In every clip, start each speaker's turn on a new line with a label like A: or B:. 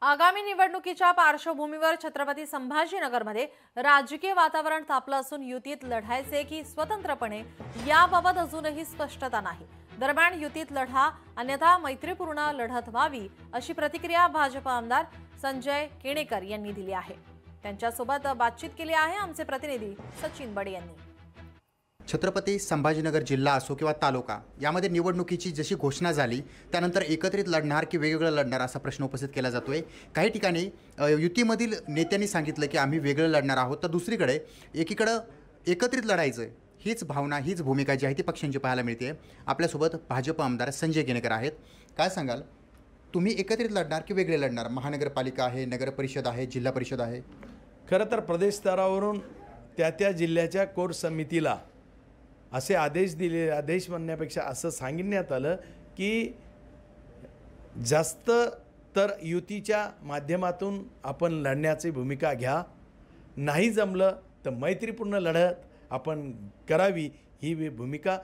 A: आगामी निवडणुकीच्या पार्श्वभूमीवर छत्रपती संभाजीनगरमध्ये राजकीय वातावरण तापलं असून युतीत लढायचे की स्वतंत्रपणे याबाबत अजूनही स्पष्टता नाही। दरम्यान युतीत लढा अन्यथा मैत्रीपूर्ण लढत व्हावी अशी प्रतिक्रिया भाजप आमदार संजय केणेकर यांनी दिली आहे। त्यांच्यासोबत बातचीत केली आहे आमचे प्रतिनिधी सचिन बडे यांनी।
B: छत्रपती संभाजीनगर जिल्हा असो किंवा तालुका यामध्ये निवडणुकीची जशी घोषणा झाली त्यानंतर एकत्रित लढणार की वेगवेगळं लढणार असा प्रश्न उपस्थित केला जातोय। काही ठिकाणी युतीमधील नेत्यांनी सांगितलं की आम्ही वेगळं लढणार आहोत, तर दुसरीकडे एकीकडे एकत्रित लढायचं हीच भावना हीच भूमिका जी आहे ती पक्षांची पाहायला मिळते। आपल्यासोबत भाजप आमदार संजय केणेकर आहेत। काय सांगाल, तुम्ही एकत्रित लढणार की वेगळे लढणार? महानगरपालिका आहे, नगर परिषद आहे, जिल्हा परिषद आहे।
C: खरं तर प्रदेश स्तरावरून त्या जिल्ह्याच्या कोर समितीला असे आदेश दिले, आदेश म्हणण्यापेक्षा असं सांगण्यात आलं की जास्त तर युतीच्या माध्यमातून आपण लढण्याची भूमिका घ्या, नाही जमलं तर मैत्रीपूर्ण लढत आपण करावी ही भूमिका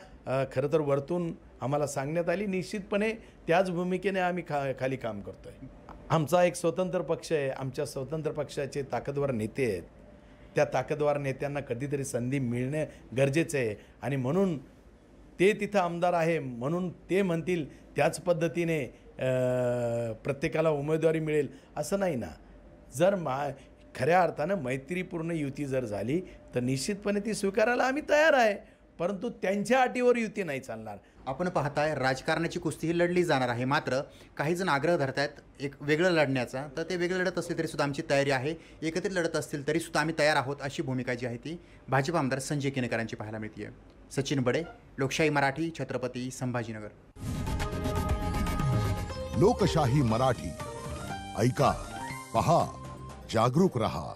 C: खरं तर वरतून आम्हाला सांगण्यात आली। निश्चितपणे त्याच भूमिकेने आम्ही खाली काम करतोय। आमचा एक स्वतंत्र पक्ष आहे, आमच्या स्वतंत्र पक्षाचे ताकदवार नेते आहेत। त्या ताकदवार नेत्यांना कधीतरी संधी मिळणे गरजेचे आहे आणि म्हणून ते तिथं आमदार आहे म्हणून ते म्हणतील त्याच पद्धतीने प्रत्येकाला उमेदवारी मिळेल असं नाही ना। जर खऱ्या अर्थानं मैत्रीपूर्ण युती जर झाली तर निश्चितपणे ती स्वीकारायला आम्ही तयार आहे, परंतु त्यांच्या अटीवर युती नाही चालणार।
B: आपण पाहताय राजकारणाची कुस्ती ही लढली जाणार आहे, मात्र काही जण आग्रह धरतायत एक वेगळं लढण्याचा, तर ते वेगळं लढत असले तरी सुद्धा आमची तयारी आहे, एकत्रित लढत असतील तरी सुद्धा आम्ही तयार आहोत अशी भूमिका जी आहे ती भाजप आमदार संजय केणेकरांची पाहायला मिळते। सचिन बडे, लोकशाही मराठी, छत्रपती संभाजीनगर।
D: लोकशाही मराठी ऐका, पहा, जागरूक रहा।